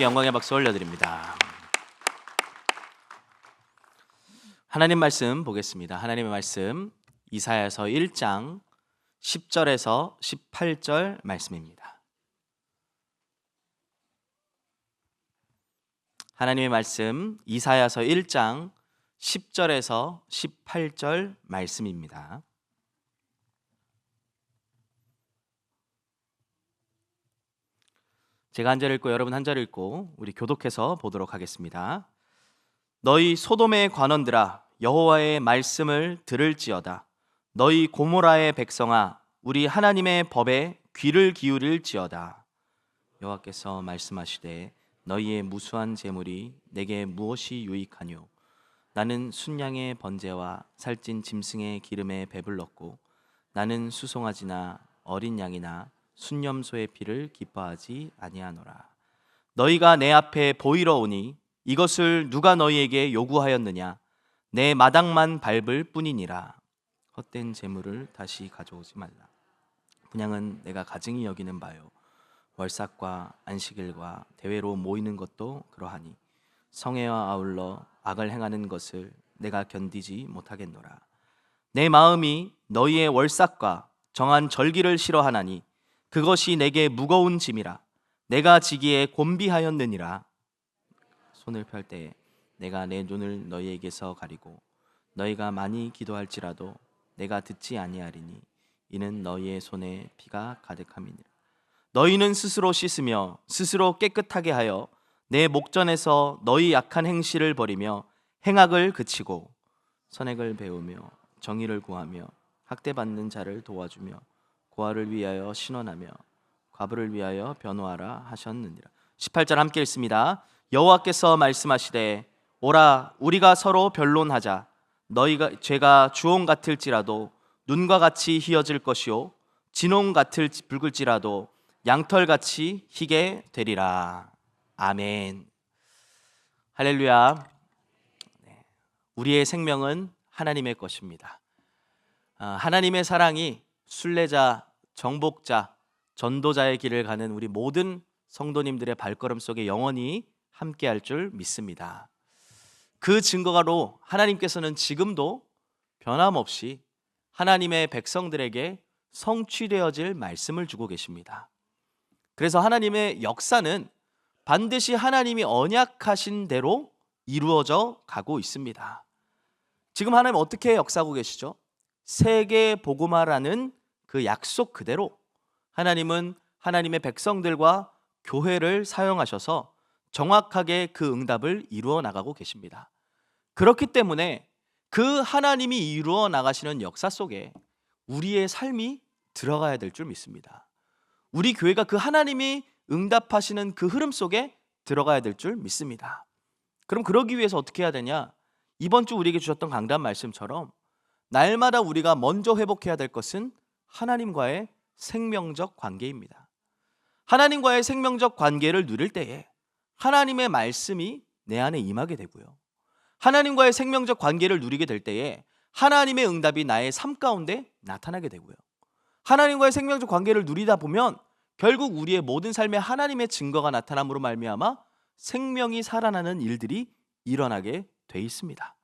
주께 영광의 박수 올려드립니다. 하나님 말씀 보겠습니다. 하나님의 말씀 이사야서 1장 10절에서 18절 말씀입니다. 하나님의 말씀 이사야서 1장 10절에서 18절 말씀입니다. 제가 한 절 읽고 여러분 한 절 읽고 우리 교독해서 보도록 하겠습니다. 너희 소돔의 관원들아 여호와의 말씀을 들을지어다. 너희 고모라의 백성아 우리 하나님의 법에 귀를 기울일지어다. 여호와께서 말씀하시되 너희의 무수한 재물이 내게 무엇이 유익하뇨? 나는 순양의 번제와 살찐 짐승의 기름에 배불렀고 나는 수송아지나 어린 양이나 순념소의 피를 기뻐하지 아니하노라. 너희가 내 앞에 보이러 오니 이것을 누가 너희에게 요구하였느냐? 내 마당만 밟을 뿐이니라. 헛된 재물을 다시 가져오지 말라. 분향은 내가 가증히 여기는 바요 월삭과 안식일과 대회로 모이는 것도 그러하니 성회와 아울러 악을 행하는 것을 내가 견디지 못하겠노라. 내 마음이 너희의 월삭과 정한 절기를 싫어하나니 그것이 내게 무거운 짐이라. 내가 지기에 곤비하였느니라. 손을 펼 때에 내가 내 눈을 너희에게서 가리고 너희가 많이 기도할지라도 내가 듣지 아니하리니 이는 너희의 손에 피가 가득함이니라. 너희는 스스로 씻으며 스스로 깨끗하게 하여 내 목전에서 너희 악한 행실을 버리며 행악을 그치고 선행을 배우며 정의를 구하며 학대받는 자를 도와주며 고아를 위하여 신원하며 과부를 위하여 변호하라 하셨느니라. 18절 함께 읽습니다. 여호와께서 말씀하시되 오라 우리가 서로 변론하자. 너희가 죄가 주홍 같을지라도 눈과 같이 희어질 것이요 진홍 같을 붉을지라도 양털같이 희게 되리라. 아멘. 할렐루야. 우리의 생명은 하나님의 것입니다. 하나님의 사랑이 순례자, 정복자, 전도자의 길을 가는 우리 모든 성도님들의 발걸음 속에 영원히 함께할 줄 믿습니다. 그 증거가로 하나님께서는 지금도 변함없이 하나님의 백성들에게 성취되어질 말씀을 주고 계십니다. 그래서 하나님의 역사는 반드시 하나님이 언약하신 대로 이루어져 가고 있습니다. 지금 하나님 어떻게 역사하고 계시죠? 세계 복음화라는 그 약속 그대로 하나님은 하나님의 백성들과 교회를 사용하셔서 정확하게 그 응답을 이루어 나가고 계십니다. 그렇기 때문에 그 하나님이 이루어 나가시는 역사 속에 우리의 삶이 들어가야 될 줄 믿습니다. 우리 교회가 그 하나님이 응답하시는 그 흐름 속에 들어가야 될 줄 믿습니다. 그럼 그러기 위해서 어떻게 해야 되냐? 이번 주 우리에게 주셨던 강단 말씀처럼 날마다 우리가 먼저 회복해야 될 것은 하나님과의 생명적 관계입니다. 하나님과의 생명적 관계를 누릴 때에 하나님의 말씀이 내 안에 임하게 되고요. 하나님과의 생명적 관계를 누리게 될 때에 하나님의 응답이 나의 삶 가운데 나타나게 되고요. 하나님과의 생명적 관계를 누리다 보면 결국 우리의 모든 삶에 하나님의 증거가 나타남으로 말미암아 생명이 살아나는 일들이 일어나게 돼 있습니다.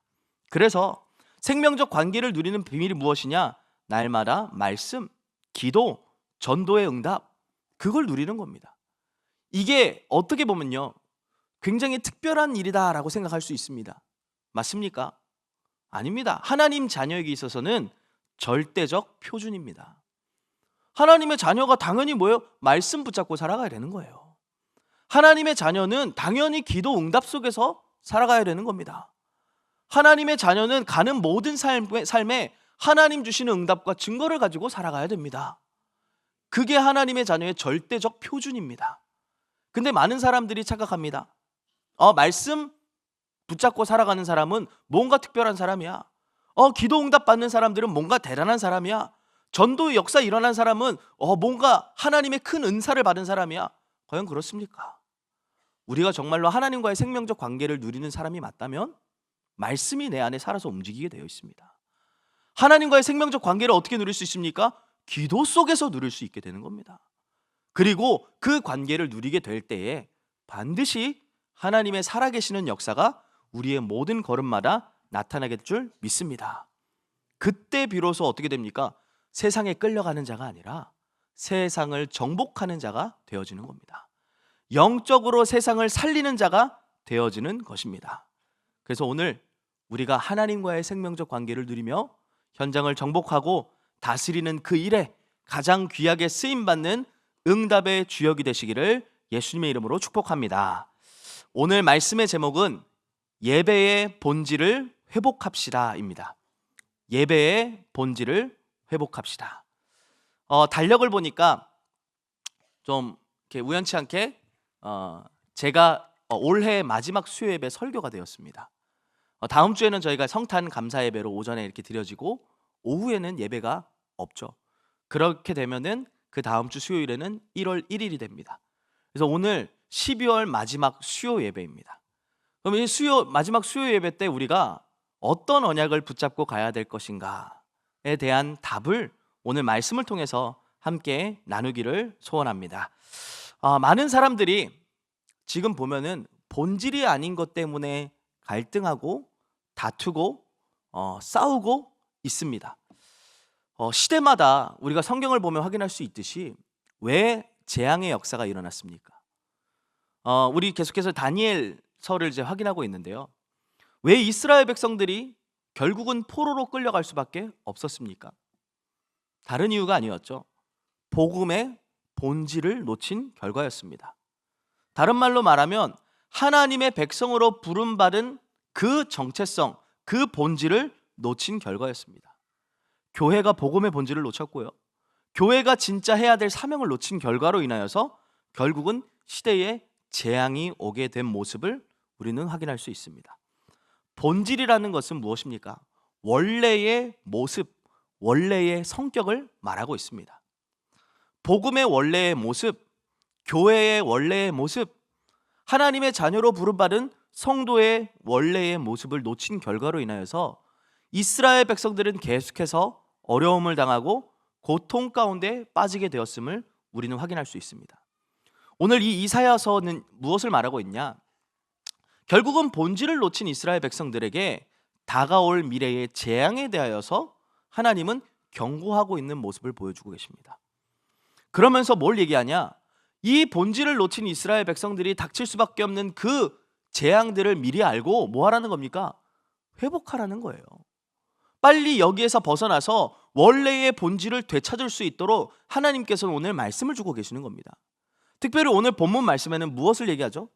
그래서 생명적 관계를 누리는 비밀이 무엇이냐? 날마다 말씀, 기도, 전도의 응답, 그걸 누리는 겁니다. 이게 어떻게 보면요 굉장히 특별한 일이다라고 생각할 수 있습니다. 맞습니까? 아닙니다. 하나님 자녀에게 있어서는 절대적 표준입니다. 하나님의 자녀가 당연히 뭐예요? 말씀 붙잡고 살아가야 되는 거예요. 하나님의 자녀는 당연히 기도 응답 속에서 살아가야 되는 겁니다. 하나님의 자녀는 가는 모든 삶에 하나님 주시는 응답과 증거를 가지고 살아가야 됩니다. 그게 하나님의 자녀의 절대적 표준입니다. 근데 많은 사람들이 착각합니다. 말씀 붙잡고 살아가는 사람은 뭔가 특별한 사람이야. 기도 응답 받는 사람들은 뭔가 대단한 사람이야. 전도의 역사 일어난 사람은 뭔가 하나님의 큰 은사를 받은 사람이야. 과연 그렇습니까? 우리가 정말로 하나님과의 생명적 관계를 누리는 사람이 맞다면 말씀이 내 안에 살아서 움직이게 되어 있습니다. 하나님과의 생명적 관계를 어떻게 누릴 수 있습니까? 기도 속에서 누릴 수 있게 되는 겁니다. 그리고 그 관계를 누리게 될 때에 반드시 하나님의 살아계시는 역사가 우리의 모든 걸음마다 나타나게 될 줄 믿습니다. 그때 비로소 어떻게 됩니까? 세상에 끌려가는 자가 아니라 세상을 정복하는 자가 되어지는 겁니다. 영적으로 세상을 살리는 자가 되어지는 것입니다. 그래서 오늘 우리가 하나님과의 생명적 관계를 누리며 현장을 정복하고 다스리는 그 일에 가장 귀하게 쓰임받는 응답의 주역이 되시기를 예수님의 이름으로 축복합니다. 오늘 말씀의 제목은 예배의 본질을 회복합시다입니다. 예배의 본질을 회복합시다. 달력을 보니까 좀 이렇게 우연치 않게 제가 올해 마지막 수요 예배 설교가 되었습니다. 다음 주에는 저희가 성탄 감사 예배로 오전에 이렇게 드려지고 오후에는 예배가 없죠. 그렇게 되면은 그 다음 주 수요일에는 1월 1일이 됩니다. 그래서 오늘 12월 마지막 수요 예배입니다. 그럼 이 마지막 수요 예배 때 우리가 어떤 언약을 붙잡고 가야 될 것인가에 대한 답을 오늘 말씀을 통해서 함께 나누기를 소원합니다. 많은 사람들이 지금 보면은 본질이 아닌 것 때문에 갈등하고 다투고 싸우고 있습니다. 시대마다 우리가 성경을 보면 확인할 수 있듯이 왜 재앙의 역사가 일어났습니까? 우리 계속해서 다니엘서를 이제 확인하고 있는데요. 왜 이스라엘 백성들이 결국은 포로로 끌려갈 수밖에 없었습니까? 다른 이유가 아니었죠. 복음의 본질을 놓친 결과였습니다. 다른 말로 말하면 하나님의 백성으로 부름받은 그 정체성, 그 본질을 놓친 결과였습니다. 교회가 복음의 본질을 놓쳤고요. 교회가 진짜 해야 될 사명을 놓친 결과로 인하여서 결국은 시대에 재앙이 오게 된 모습을 우리는 확인할 수 있습니다. 본질이라는 것은 무엇입니까? 원래의 모습, 원래의 성격을 말하고 있습니다. 복음의 원래의 모습, 교회의 원래의 모습, 하나님의 자녀로 부름받은 성도의 원래의 모습을 놓친 결과로 인하여서 이스라엘 백성들은 계속해서 어려움을 당하고 고통 가운데 빠지게 되었음을 우리는 확인할 수 있습니다. 오늘 이 이사야서는 무엇을 말하고 있냐? 결국은 본질을 놓친 이스라엘 백성들에게 다가올 미래의 재앙에 대하여서 하나님은 경고하고 있는 모습을 보여주고 계십니다. 그러면서 뭘 얘기하냐? 이 본질을 놓친 이스라엘 백성들이 닥칠 수밖에 없는 그 재앙들을 미리 알고 뭐 하라는 겁니까? 회복하라는 거예요. 빨리 여기에서 벗어나서 원래의 본질을 되찾을 수 있도록 하나님께서는 오늘 말씀을 주고 계시는 겁니다. 특별히 오늘 본문 말씀에는 무엇을 얘기하죠?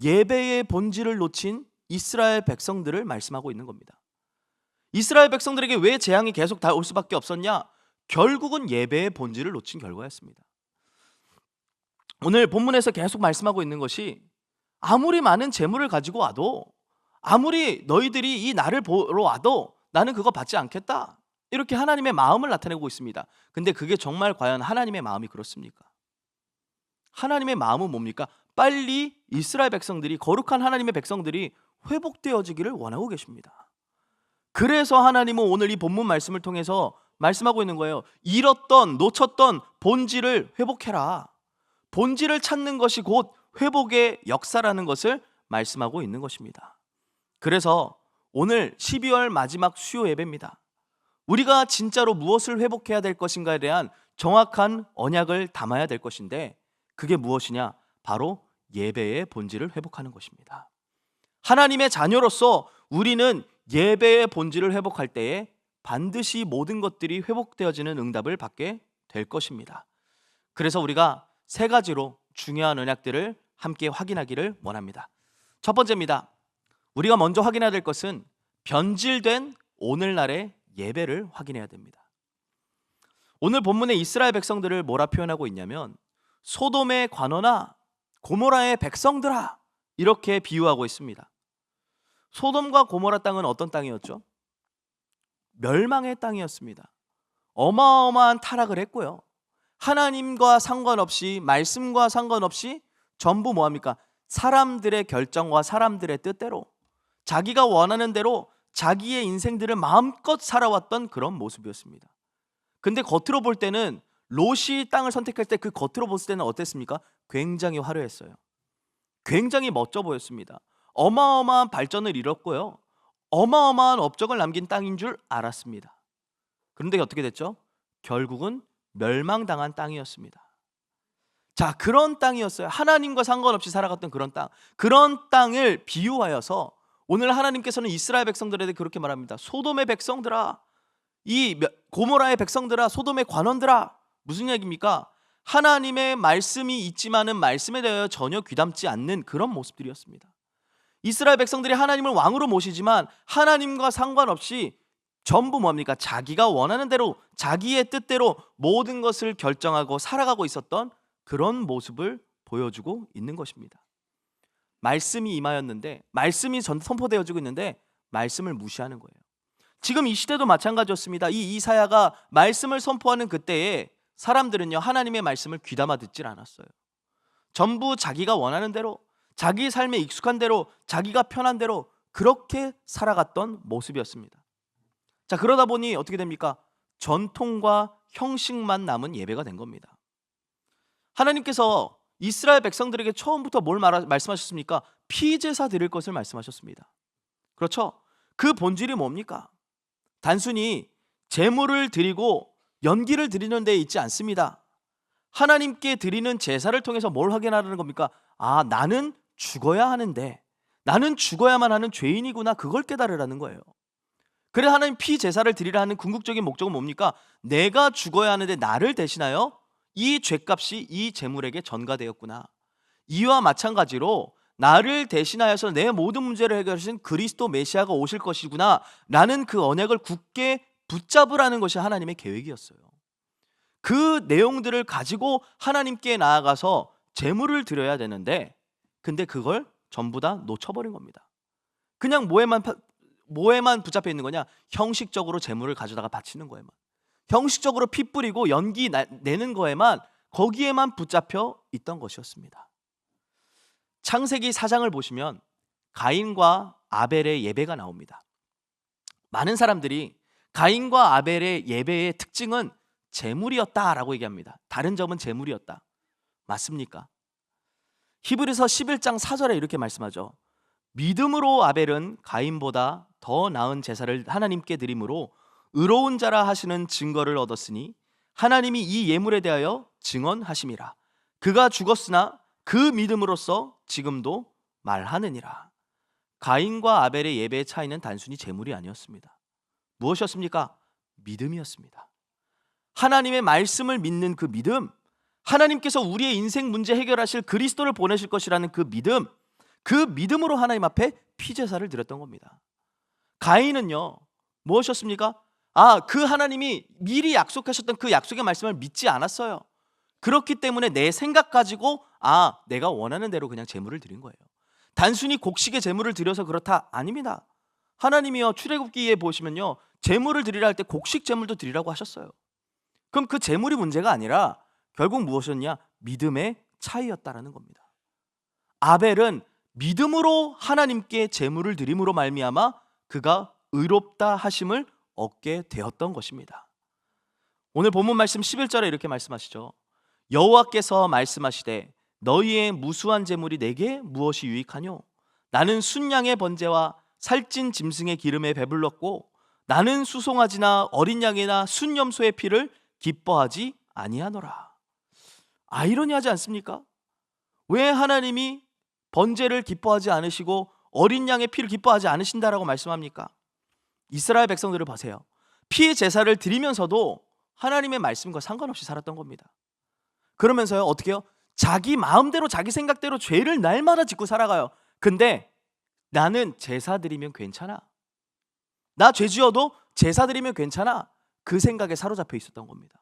예배의 본질을 놓친 이스라엘 백성들을 말씀하고 있는 겁니다. 이스라엘 백성들에게 왜 재앙이 계속 다 올 수밖에 없었냐? 결국은 예배의 본질을 놓친 결과였습니다. 오늘 본문에서 계속 말씀하고 있는 것이 아무리 많은 재물을 가지고 와도, 아무리 너희들이 이 나를 보러 와도 나는 그거 받지 않겠다, 이렇게 하나님의 마음을 나타내고 있습니다. 근데 그게 정말 과연 하나님의 마음이 그렇습니까? 하나님의 마음은 뭡니까? 빨리 이스라엘 백성들이, 거룩한 하나님의 백성들이 회복되어지기를 원하고 계십니다. 그래서 하나님은 오늘 이 본문 말씀을 통해서 말씀하고 있는 거예요. 잃었던, 놓쳤던 본질을 회복해라. 본질을 찾는 것이 곧 회복의 역사라는 것을 말씀하고 있는 것입니다. 그래서 오늘 12월 마지막 수요 예배입니다. 우리가 진짜로 무엇을 회복해야 될 것인가에 대한 정확한 언약을 담아야 될 것인데, 그게 무엇이냐? 바로 예배의 본질을 회복하는 것입니다. 하나님의 자녀로서 우리는 예배의 본질을 회복할 때에 반드시 모든 것들이 회복되어지는 응답을 받게 될 것입니다. 그래서 우리가 세 가지로 중요한 언약들을 함께 확인하기를 원합니다. 첫 번째입니다. 우리가 먼저 확인해야 될 것은 변질된 오늘날의 예배를 확인해야 됩니다. 오늘 본문의 이스라엘 백성들을 뭐라 표현하고 있냐면 소돔의 관원아, 고모라의 백성들아, 이렇게 비유하고 있습니다. 소돔과 고모라 땅은 어떤 땅이었죠? 멸망의 땅이었습니다. 어마어마한 타락을 했고요. 하나님과 상관없이, 말씀과 상관없이 전부 뭐합니까? 사람들의 결정과 사람들의 뜻대로, 자기가 원하는 대로 자기의 인생들을 마음껏 살아왔던 그런 모습이었습니다. 근데 겉으로 볼 때는, 롯이 땅을 선택할 때 그 겉으로 봤을 때는 어땠습니까? 굉장히 화려했어요. 굉장히 멋져 보였습니다. 어마어마한 발전을 이뤘고요. 어마어마한 업적을 남긴 땅인 줄 알았습니다. 그런데 어떻게 됐죠? 결국은 멸망당한 땅이었습니다. 자, 그런 땅이었어요. 하나님과 상관없이 살아갔던 그런 땅. 그런 땅을 비유하여서 오늘 하나님께서는 이스라엘 백성들에게 그렇게 말합니다. 소돔의 백성들아, 이 고모라의 백성들아, 소돔의 관원들아. 무슨 얘기입니까? 하나님의 말씀이 있지만은 말씀에 대하여 전혀 귀담지 않는 그런 모습들이었습니다. 이스라엘 백성들이 하나님을 왕으로 모시지만 하나님과 상관없이 전부 뭡니까? 자기가 원하는 대로, 자기의 뜻대로 모든 것을 결정하고 살아가고 있었던 그런 모습을 보여주고 있는 것입니다. 말씀이 임하였는데, 말씀이 선포되어지고 있는데 말씀을 무시하는 거예요. 지금 이 시대도 마찬가지였습니다. 이 이사야가 말씀을 선포하는 그때에 사람들은요, 하나님의 말씀을 귀담아 듣질 않았어요. 전부 자기가 원하는 대로, 자기 삶에 익숙한 대로, 자기가 편한 대로 그렇게 살아갔던 모습이었습니다. 자, 그러다 보니 어떻게 됩니까? 전통과 형식만 남은 예배가 된 겁니다. 하나님께서 이스라엘 백성들에게 처음부터 뭘 말씀하셨습니까? 피제사 드릴 것을 말씀하셨습니다. 그렇죠? 그 본질이 뭡니까? 단순히 제물을 드리고 연기를 드리는 데 있지 않습니다. 하나님께 드리는 제사를 통해서 뭘 확인하라는 겁니까? 아, 나는 죽어야 하는데, 나는 죽어야만 하는 죄인이구나, 그걸 깨달으라는 거예요. 그래 하나님 피제사를 드리라는 궁극적인 목적은 뭡니까? 내가 죽어야 하는데 나를 대신하여 이 죄값이 이 제물에게 전가되었구나. 이와 마찬가지로 나를 대신하여서 내 모든 문제를 해결하신 그리스도 메시아가 오실 것이구나 라는 그 언약을 굳게 붙잡으라는 것이 하나님의 계획이었어요. 그 내용들을 가지고 하나님께 나아가서 제물을 드려야 되는데, 근데 그걸 전부 다 놓쳐버린 겁니다. 그냥 뭐에만 붙잡혀 있는 거냐? 형식적으로 제물을 가져다가 바치는 거에만, 형식적으로 피 뿌리고 연기 내는 거에만, 거기에만 붙잡혀 있던 것이었습니다. 창세기 4장을 보시면 가인과 아벨의 예배가 나옵니다. 많은 사람들이 가인과 아벨의 예배의 특징은 제물이었다라고 얘기합니다. 다른 점은 제물이었다. 맞습니까? 히브리서 11장 4절에 이렇게 말씀하죠. 믿음으로 아벨은 가인보다 더 나은 제사를 하나님께 드림으로 의로운 자라 하시는 증거를 얻었으니 하나님이 이 예물에 대하여 증언하심이라. 그가 죽었으나 그 믿음으로써 지금도 말하느니라. 가인과 아벨의 예배의 차이는 단순히 제물이 아니었습니다. 무엇이었습니까? 믿음이었습니다. 하나님의 말씀을 믿는 그 믿음, 하나님께서 우리의 인생 문제 해결하실 그리스도를 보내실 것이라는 그 믿음, 그 믿음으로 하나님 앞에 피제사를 드렸던 겁니다. 가인은요, 무엇이었습니까? 그 하나님이 미리 약속하셨던 그 약속의 말씀을 믿지 않았어요. 그렇기 때문에 내 생각 가지고 내가 원하는 대로 그냥 제물을 드린 거예요. 단순히 곡식의 제물을 드려서 그렇다? 아닙니다. 하나님이요, 출애굽기에 보시면요, 제물을 드리라 할 때 곡식 제물도 드리라고 하셨어요. 그럼 그 제물이 문제가 아니라 결국 무엇이었냐? 믿음의 차이였다라는 겁니다. 아벨은 믿음으로 하나님께 제물을 드림으로 말미암아 그가 의롭다 하심을 얻게 되었던 것입니다. 오늘 본문 말씀 11절에 이렇게 말씀하시죠. 여호와께서 말씀하시되 너희의 무수한 제물이 내게 무엇이 유익하뇨? 나는 순양의 번제와 살찐 짐승의 기름에 배불렀고 나는 수송아지나 어린 양이나 순염소의 피를 기뻐하지 아니하노라. 아이러니하지 않습니까? 왜 하나님이 번제를 기뻐하지 않으시고 어린 양의 피를 기뻐하지 않으신다라고 말씀합니까? 이스라엘 백성들을 보세요. 피 제사를 드리면서도 하나님의 말씀과 상관없이 살았던 겁니다. 그러면서요, 어떻게 해요? 자기 마음대로 자기 생각대로 죄를 날마다 짓고 살아가요. 근데 나는 제사 드리면 괜찮아, 나 죄 지어도 제사 드리면 괜찮아, 그 생각에 사로잡혀 있었던 겁니다.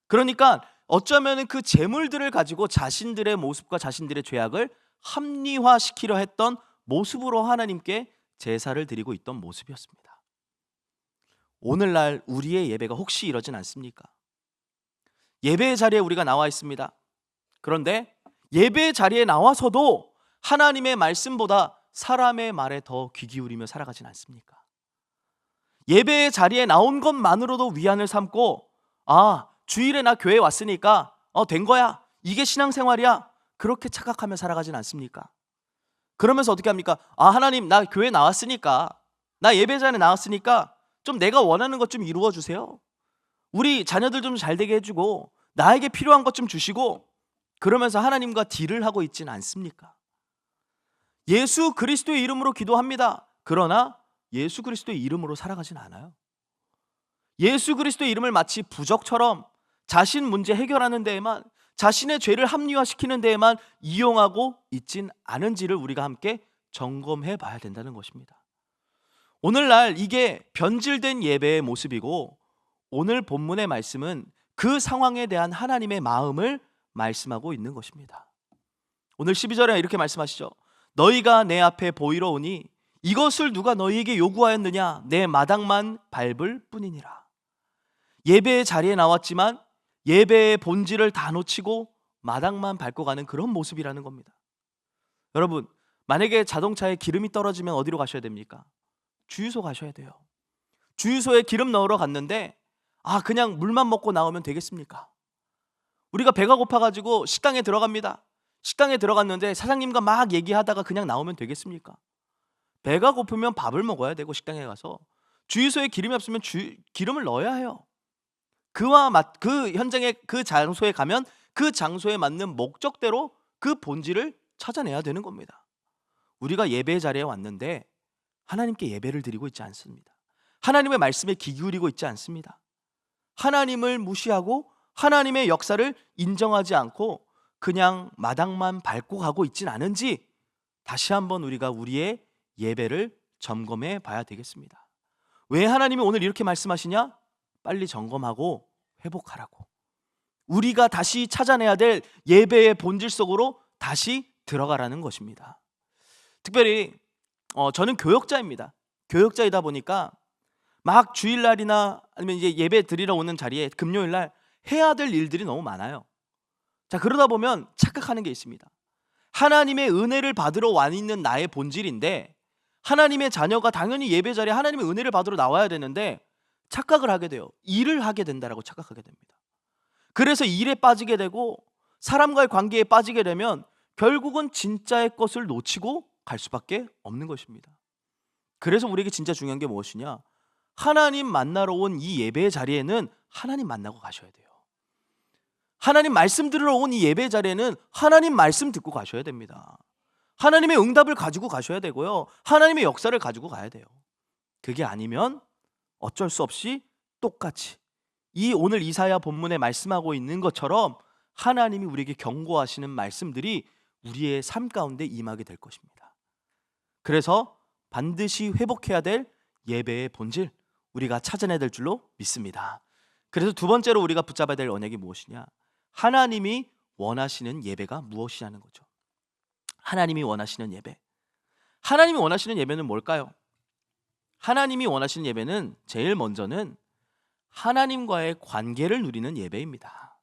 그러니까 어쩌면 그 제물들을 가지고 자신들의 모습과 자신들의 죄악을 합리화시키려 했던 모습으로 하나님께 제사를 드리고 있던 모습이었습니다. 오늘날 우리의 예배가 혹시 이러진 않습니까? 예배의 자리에 우리가 나와 있습니다. 그런데 예배의 자리에 나와서도 하나님의 말씀보다 사람의 말에 더 귀 기울이며 살아가진 않습니까? 예배의 자리에 나온 것만으로도 위안을 삼고 주일에 나 교회 왔으니까 된 거야, 이게 신앙생활이야, 그렇게 착각하며 살아가진 않습니까? 그러면서 어떻게 합니까? 아, 하나님, 나 교회 나왔으니까, 나 예배 자리에 나왔으니까 좀 내가 원하는 것 좀 이루어 주세요. 우리 자녀들 좀 잘 되게 해주고 나에게 필요한 것 좀 주시고, 그러면서 하나님과 딜을 하고 있지는 않습니까? 예수 그리스도의 이름으로 기도합니다. 그러나 예수 그리스도의 이름으로 살아가진 않아요. 예수 그리스도의 이름을 마치 부적처럼 자신 문제 해결하는 데에만, 자신의 죄를 합리화시키는 데에만 이용하고 있진 않은지를 우리가 함께 점검해 봐야 된다는 것입니다. 오늘날 이게 변질된 예배의 모습이고, 오늘 본문의 말씀은 그 상황에 대한 하나님의 마음을 말씀하고 있는 것입니다. 오늘 12절에 이렇게 말씀하시죠. 너희가 내 앞에 보이러 오니 이것을 누가 너희에게 요구하였느냐? 내 마당만 밟을 뿐이니라. 예배의 자리에 나왔지만 예배의 본질을 다 놓치고 마당만 밟고 가는 그런 모습이라는 겁니다. 여러분, 만약에 자동차에 기름이 떨어지면 어디로 가셔야 됩니까? 주유소 가셔야 돼요. 주유소에 기름 넣으러 갔는데 그냥 물만 먹고 나오면 되겠습니까? 우리가 배가 고파가지고 식당에 들어갑니다. 식당에 들어갔는데 사장님과 막 얘기하다가 그냥 나오면 되겠습니까? 배가 고프면 밥을 먹어야 되고, 식당에 가서 주유소에 기름이 없으면 기름을 넣어야 해요. 그 현장에, 그 장소에 가면 그 장소에 맞는 목적대로 그 본질을 찾아내야 되는 겁니다. 우리가 예배 자리에 왔는데 하나님께 예배를 드리고 있지 않습니다. 하나님의 말씀에 귀 기울이고 있지 않습니다. 하나님을 무시하고 하나님의 역사를 인정하지 않고 그냥 마당만 밟고 가고 있진 않은지 다시 한번 우리가 우리의 예배를 점검해 봐야 되겠습니다. 왜 하나님이 오늘 이렇게 말씀하시냐? 빨리 점검하고 회복하라고. 우리가 다시 찾아내야 될 예배의 본질 속으로 다시 들어가라는 것입니다. 특별히 저는 교역자입니다. 교역자이다 보니까 막 주일날이나 아니면 이제 예배 드리러 오는 자리에 금요일날 해야 될 일들이 너무 많아요. 자, 그러다 보면 착각하는 게 있습니다. 하나님의 은혜를 받으러 와 있는 나의 본질인데, 하나님의 자녀가 당연히 예배 자리에 하나님의 은혜를 받으러 나와야 되는데 착각을 하게 돼요. 일을 하게 된다라고 착각하게 됩니다. 그래서 일에 빠지게 되고 사람과의 관계에 빠지게 되면 결국은 진짜의 것을 놓치고 갈 수밖에 없는 것입니다. 그래서 우리에게 진짜 중요한 게 무엇이냐? 하나님 만나러 온 이 예배의 자리에는 하나님 만나고 가셔야 돼요. 하나님 말씀 들으러 온 이 예배 자리에는 하나님 말씀 듣고 가셔야 됩니다. 하나님의 응답을 가지고 가셔야 되고요, 하나님의 역사를 가지고 가야 돼요. 그게 아니면 어쩔 수 없이 똑같이 이 오늘 이사야 본문에 말씀하고 있는 것처럼 하나님이 우리에게 경고하시는 말씀들이 우리의 삶 가운데 임하게 될 것입니다. 그래서 반드시 회복해야 될 예배의 본질, 우리가 찾아내야 될 줄로 믿습니다. 그래서 두 번째로 우리가 붙잡아야 될 언약이 무엇이냐? 하나님이 원하시는 예배가 무엇이냐는 거죠. 하나님이 원하시는 예배. 하나님이 원하시는 예배는 뭘까요? 하나님이 원하시는 예배는 제일 먼저는 하나님과의 관계를 누리는 예배입니다.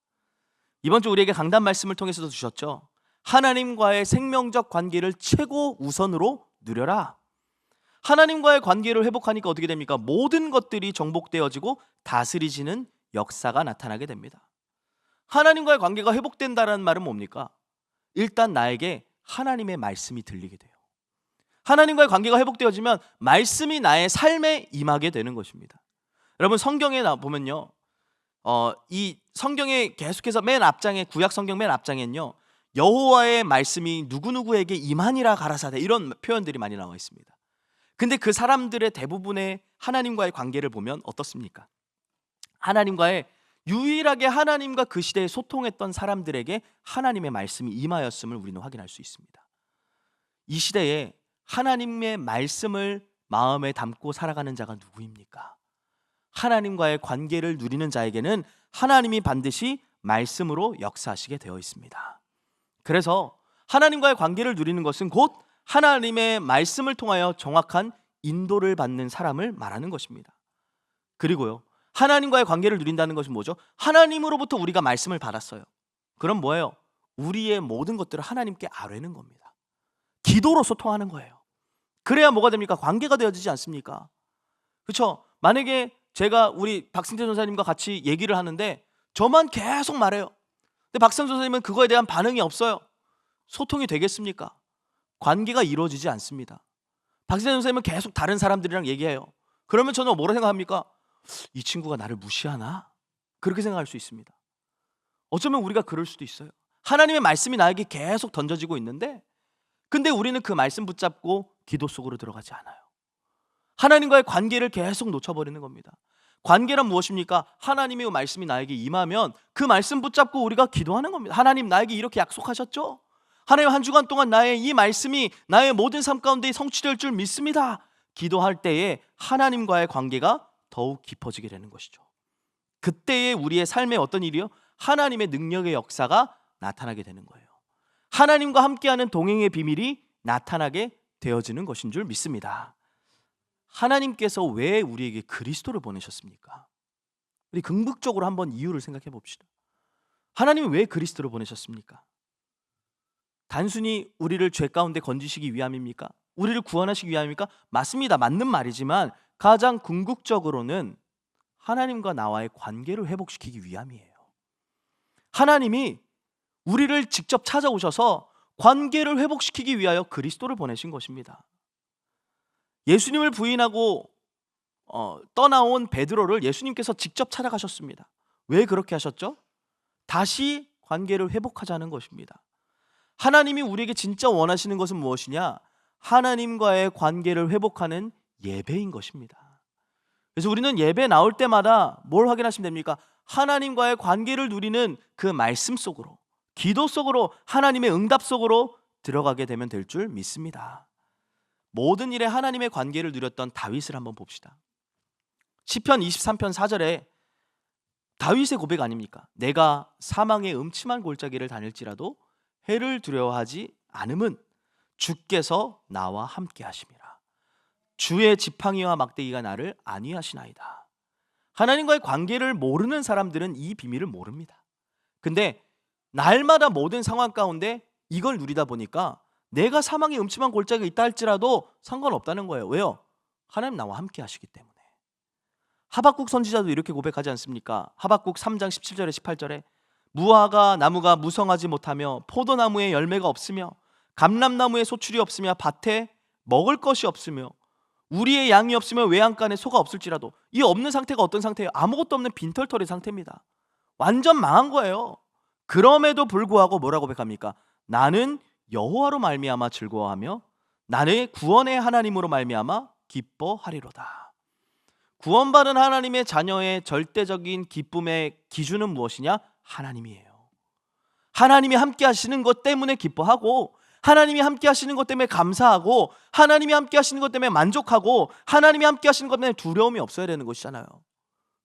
이번 주 우리에게 강단 말씀을 통해서도 주셨죠. 하나님과의 생명적 관계를 최고 우선으로 누려라. 하나님과의 관계를 회복하니까 어떻게 됩니까? 모든 것들이 정복되어지고 다스리지는 역사가 나타나게 됩니다. 하나님과의 관계가 회복된다는 말은 뭡니까? 일단 나에게 하나님의 말씀이 들리게 돼요. 하나님과의 관계가 회복되어지면 말씀이 나의 삶에 임하게 되는 것입니다. 여러분, 성경에 보면요, 이 성경에 계속해서 맨 앞장에, 구약 성경 맨 앞장에는요, 여호와의 말씀이 누구누구에게 임하니라 가라사대, 이런 표현들이 많이 나와 있습니다. 근데 그 사람들의 대부분의 하나님과의 관계를 보면 어떻습니까? 하나님과의 유일하게 하나님과 그 시대에 소통했던 사람들에게 하나님의 말씀이 임하였음을 우리는 확인할 수 있습니다. 이 시대에 하나님의 말씀을 마음에 담고 살아가는 자가 누구입니까? 하나님과의 관계를 누리는 자에게는 하나님이 반드시 말씀으로 역사하시게 되어 있습니다. 그래서 하나님과의 관계를 누리는 것은 곧 하나님의 말씀을 통하여 정확한 인도를 받는 사람을 말하는 것입니다. 그리고요, 하나님과의 관계를 누린다는 것은 뭐죠? 하나님으로부터 우리가 말씀을 받았어요. 그럼 뭐예요? 우리의 모든 것들을 하나님께 아뢰는 겁니다. 기도로 소통하는 거예요. 그래야 뭐가 됩니까? 관계가 되어지지 않습니까? 그렇죠? 만약에 제가 우리 박승태 전사님과 같이 얘기를 하는데 저만 계속 말해요. 근데 박승태 전사님은 그거에 대한 반응이 없어요. 소통이 되겠습니까? 관계가 이루어지지 않습니다. 박세현 선생님은 계속 다른 사람들이랑 얘기해요. 그러면 저는 뭐라 생각합니까? 이 친구가 나를 무시하나? 그렇게 생각할 수 있습니다. 어쩌면 우리가 그럴 수도 있어요. 하나님의 말씀이 나에게 계속 던져지고 있는데, 근데 우리는 그 말씀 붙잡고 기도 속으로 들어가지 않아요. 하나님과의 관계를 계속 놓쳐버리는 겁니다. 관계란 무엇입니까? 하나님의 말씀이 나에게 임하면 그 말씀 붙잡고 우리가 기도하는 겁니다. 하나님, 나에게 이렇게 약속하셨죠? 하나님, 한 주간 동안 나의 이 말씀이 나의 모든 삶 가운데 성취될 줄 믿습니다. 기도할 때에 하나님과의 관계가 더욱 깊어지게 되는 것이죠. 그때에 우리의 삶에 어떤 일이요? 하나님의 능력의 역사가 나타나게 되는 거예요. 하나님과 함께하는 동행의 비밀이 나타나게 되어지는 것인 줄 믿습니다. 하나님께서 왜 우리에게 그리스도를 보내셨습니까? 우리 긍정적으로 한번 이유를 생각해 봅시다. 하나님이 왜 그리스도를 보내셨습니까? 단순히 우리를 죄 가운데 건지시기 위함입니까? 우리를 구원하시기 위함입니까? 맞습니다. 맞는 말이지만 가장 궁극적으로는 하나님과 나와의 관계를 회복시키기 위함이에요. 하나님이 우리를 직접 찾아오셔서 관계를 회복시키기 위하여 그리스도를 보내신 것입니다. 예수님을 부인하고 떠나온 베드로를 예수님께서 직접 찾아가셨습니다. 왜 그렇게 하셨죠? 다시 관계를 회복하자는 것입니다. 하나님이 우리에게 진짜 원하시는 것은 무엇이냐? 하나님과의 관계를 회복하는 예배인 것입니다. 그래서 우리는 예배 나올 때마다 뭘 확인하시면 됩니까? 하나님과의 관계를 누리는 그 말씀 속으로, 기도 속으로, 하나님의 응답 속으로 들어가게 되면 될 줄 믿습니다. 모든 일에 하나님의 관계를 누렸던 다윗을 한번 봅시다. 시편 23편 4절에 다윗의 고백 아닙니까? 내가 사망의 음침한 골짜기를 다닐지라도 해를 두려워하지 않음은 주께서 나와 함께 하심이라. 주의 지팡이와 막대기가 나를 안위하시나이다. 하나님과의 관계를 모르는 사람들은 이 비밀을 모릅니다. 근데 날마다 모든 상황 가운데 이걸 누리다 보니까 내가 사망의 음침한 골짜기에 있다 할지라도 상관없다는 거예요. 왜요? 하나님 나와 함께 하시기 때문에. 하박국 선지자도 이렇게 고백하지 않습니까? 하박국 3장 17절에 18절에 무화과 나무가 무성하지 못하며 포도나무에 열매가 없으며 감람나무에 소출이 없으며 밭에 먹을 것이 없으며 우리의 양이 없으며 외양간에 소가 없을지라도, 이 없는 상태가 어떤 상태예요? 아무것도 없는 빈털터리 상태입니다. 완전 망한 거예요. 그럼에도 불구하고 뭐라고 고백합니까? 나는 여호와로 말미암아 즐거워하며 나의 구원의 하나님으로 말미암아 기뻐하리로다. 구원받은 하나님의 자녀의 절대적인 기쁨의 기준은 무엇이냐? 하나님이에요. 하나님이 함께 하시는 것 때문에 기뻐하고, 하나님이 함께 하시는 것 때문에 감사하고, 하나님이 함께 하시는 것 때문에 만족하고, 하나님이 함께 하시는 것 때문에 두려움이 없어야 되는 것이잖아요.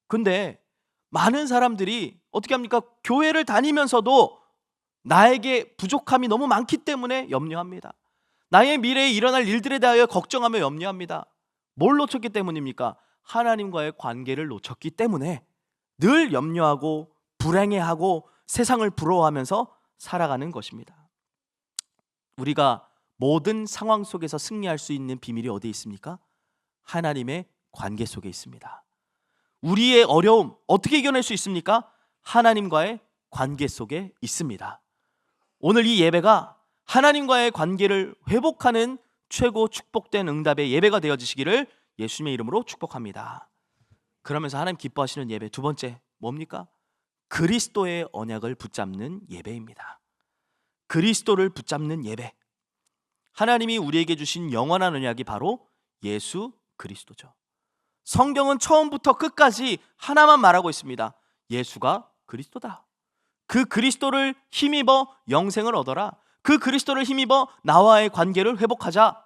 근데 많은 사람들이 어떻게 합니까? 교회를 다니면서도 나에게 부족함이 너무 많기 때문에 염려합니다. 나의 미래에 일어날 일들에 대하여 걱정하며 염려합니다. 뭘 놓쳤기 때문입니까? 하나님과의 관계를 놓쳤기 때문에 늘 염려하고 불행해하고 세상을 부러워하면서 살아가는 것입니다. 우리가 모든 상황 속에서 승리할 수 있는 비밀이 어디에 있습니까? 하나님의 관계 속에 있습니다. 우리의 어려움 어떻게 이겨낼 수 있습니까? 하나님과의 관계 속에 있습니다. 오늘 이 예배가 하나님과의 관계를 회복하는 최고 축복된 응답의 예배가 되어지시기를 예수님의 이름으로 축복합니다. 그러면서 하나님 기뻐하시는 예배 두 번째 뭡니까? 그리스도의 언약을 붙잡는 예배입니다. 그리스도를 붙잡는 예배. 하나님이 우리에게 주신 영원한 언약이 바로 예수 그리스도죠. 성경은 처음부터 끝까지 하나만 말하고 있습니다. 예수가 그리스도다. 그 그리스도를 힘입어 영생을 얻어라. 그 그리스도를 힘입어 나와의 관계를 회복하자.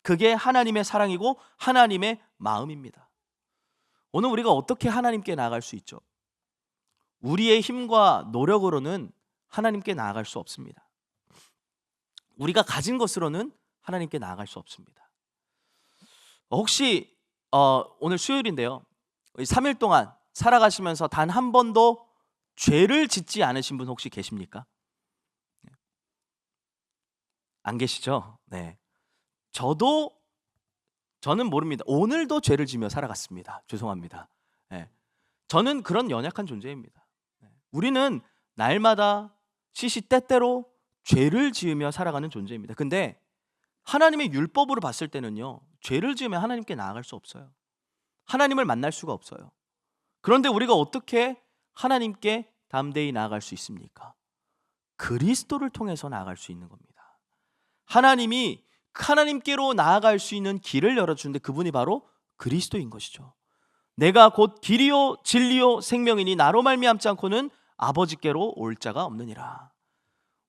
그게 하나님의 사랑이고 하나님의 마음입니다. 오늘 우리가 어떻게 하나님께 나아갈 수 있죠? 우리의 힘과 노력으로는 하나님께 나아갈 수 없습니다. 우리가 가진 것으로는 하나님께 나아갈 수 없습니다. 혹시 오늘 수요일인데요, 3일 동안 살아가시면서 단 한 번도 죄를 짓지 않으신 분 혹시 계십니까? 안 계시죠? 네. 저는 모릅니다. 오늘도 죄를 지며 살아갔습니다. 죄송합니다. 네. 저는 그런 연약한 존재입니다. 우리는 날마다 시시때때로 죄를 지으며 살아가는 존재입니다. 근데 하나님의 율법으로 봤을 때는요, 죄를 지으면 하나님께 나아갈 수 없어요. 하나님을 만날 수가 없어요. 그런데 우리가 어떻게 하나님께 담대히 나아갈 수 있습니까? 그리스도를 통해서 나아갈 수 있는 겁니다. 하나님이 하나님께로 나아갈 수 있는 길을 열어주는데 그분이 바로 그리스도인 것이죠. 내가 곧 길이요 진리요 생명이니 나로 말미암지 않고는 아버지께로 올 자가 없느니라.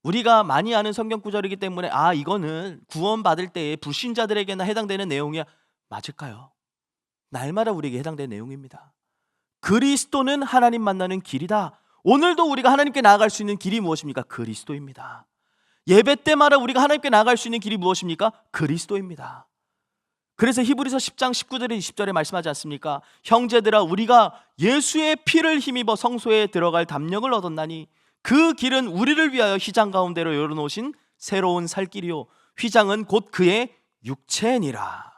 우리가 많이 아는 성경 구절이기 때문에 이거는 구원받을 때에 불신자들에게나 해당되는 내용이야. 맞을까요? 날마다 우리에게 해당되는 내용입니다. 그리스도는 하나님 만나는 길이다. 오늘도 우리가 하나님께 나아갈 수 있는 길이 무엇입니까? 그리스도입니다. 예배 때마다 우리가 하나님께 나아갈 수 있는 길이 무엇입니까? 그리스도입니다. 그래서 히브리서 10장 19절에 20절에 말씀하지 않습니까? 형제들아, 우리가 예수의 피를 힘입어 성소에 들어갈 담력을 얻었나니 그 길은 우리를 위하여 휘장 가운데로 열어놓으신 새로운 살 길이요 휘장은 곧 그의 육체니라.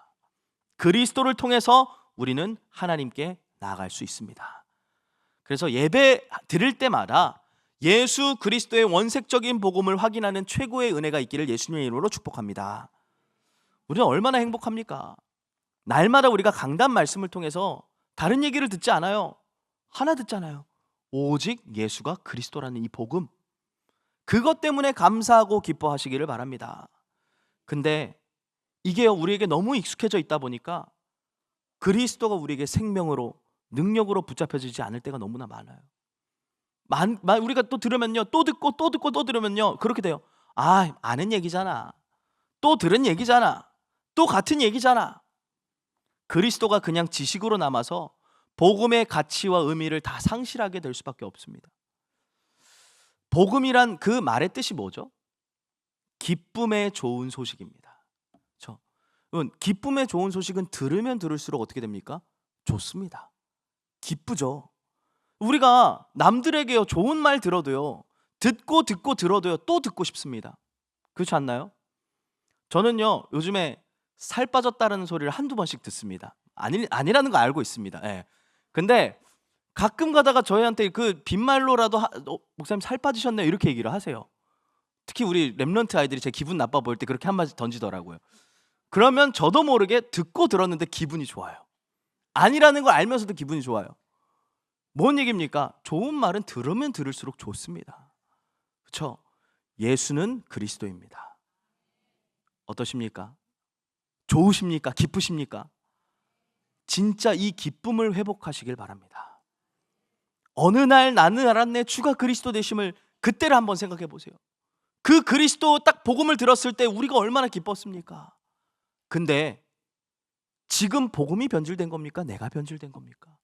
그리스도를 통해서 우리는 하나님께 나아갈 수 있습니다. 그래서 예배 드릴 때마다 예수 그리스도의 원색적인 복음을 확인하는 최고의 은혜가 있기를 예수님의 이름으로 축복합니다. 우리는 얼마나 행복합니까? 날마다 우리가 강단 말씀을 통해서 다른 얘기를 듣지 않아요. 하나 듣잖아요. 오직 예수가 그리스도라는 이 복음, 그것 때문에 감사하고 기뻐하시기를 바랍니다. 근데 이게 우리에게 너무 익숙해져 있다 보니까 그리스도가 우리에게 생명으로 능력으로 붙잡혀지지 않을 때가 너무나 많아요. 우리가 또 들으면요, 또 듣고 또 듣고 또 들으면요 그렇게 돼요. 아는 얘기잖아, 또 들은 얘기잖아, 또 같은 얘기잖아. 그리스도가 그냥 지식으로 남아서 복음의 가치와 의미를 다 상실하게 될 수밖에 없습니다. 복음이란 그 말의 뜻이 뭐죠? 기쁨의 좋은 소식입니다. 그렇죠? 기쁨의 좋은 소식은 들으면 들을수록 어떻게 됩니까? 좋습니다. 기쁘죠. 우리가 남들에게 좋은 말 들어도요, 듣고 들어도요 또 듣고 싶습니다. 그렇지 않나요? 저는요 요즘에 살 빠졌다는 소리를 한두 번씩 듣습니다. 아니라는 거 알고 있습니다. 예. 근데 가끔 가다가 저희한테 그 빈말로라도 목사님 살 빠지셨네요 이렇게 얘기를 하세요. 특히 우리 랩런트 아이들이 제 기분 나빠 보일 때 그렇게 한마디 던지더라고요. 그러면 저도 모르게 듣고 들었는데 기분이 좋아요. 아니라는 걸 알면서도 기분이 좋아요. 뭔 얘기입니까? 좋은 말은 들으면 들을수록 좋습니다. 그렇죠? 예수는 그리스도입니다. 어떠십니까? 좋으십니까? 기쁘십니까? 진짜 이 기쁨을 회복하시길 바랍니다. 어느 날 나는 알았네 주가 그리스도 되심을, 그때를 한번 생각해 보세요. 그 그리스도 딱 복음을 들었을 때 우리가 얼마나 기뻤습니까? 근데 지금 복음이 변질된 겁니까? 내가 변질된 겁니까?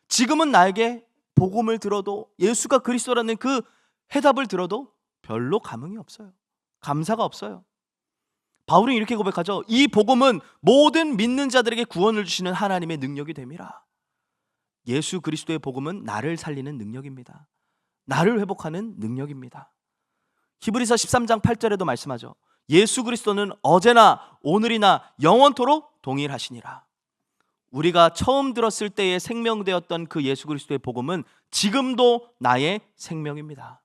지금은 나에게 복음을 들어도, 예수가 그리스도라는 그 해답을 들어도 별로 감흥이 없어요. 감사가 없어요. 바울은 이렇게 고백하죠. 이 복음은 모든 믿는 자들에게 구원을 주시는 하나님의 능력이 됨이라. 예수 그리스도의 복음은 나를 살리는 능력입니다. 나를 회복하는 능력입니다. 히브리서 13장 8절에도 말씀하죠. 예수 그리스도는 어제나 오늘이나 영원토록 동일하시니라. 우리가 처음 들었을 때에 생명되었던 그 예수 그리스도의 복음은 지금도 나의 생명입니다.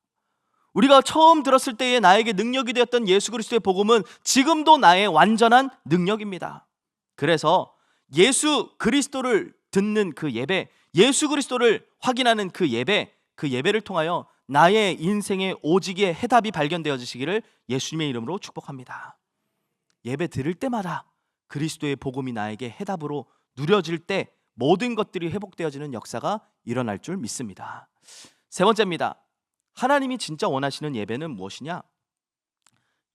우리가 처음 들었을 때에 나에게 능력이 되었던 예수 그리스도의 복음은 지금도 나의 완전한 능력입니다. 그래서 예수 그리스도를 듣는 그 예배, 예수 그리스도를 확인하는 그 예배를 통하여 나의 인생의 오직의 해답이 발견되어지시기를 예수님의 이름으로 축복합니다. 예배 들을 때마다 그리스도의 복음이 나에게 해답으로 누려질 때 모든 것들이 회복되어지는 역사가 일어날 줄 믿습니다. 세 번째입니다. 하나님이 진짜 원하시는 예배는 무엇이냐?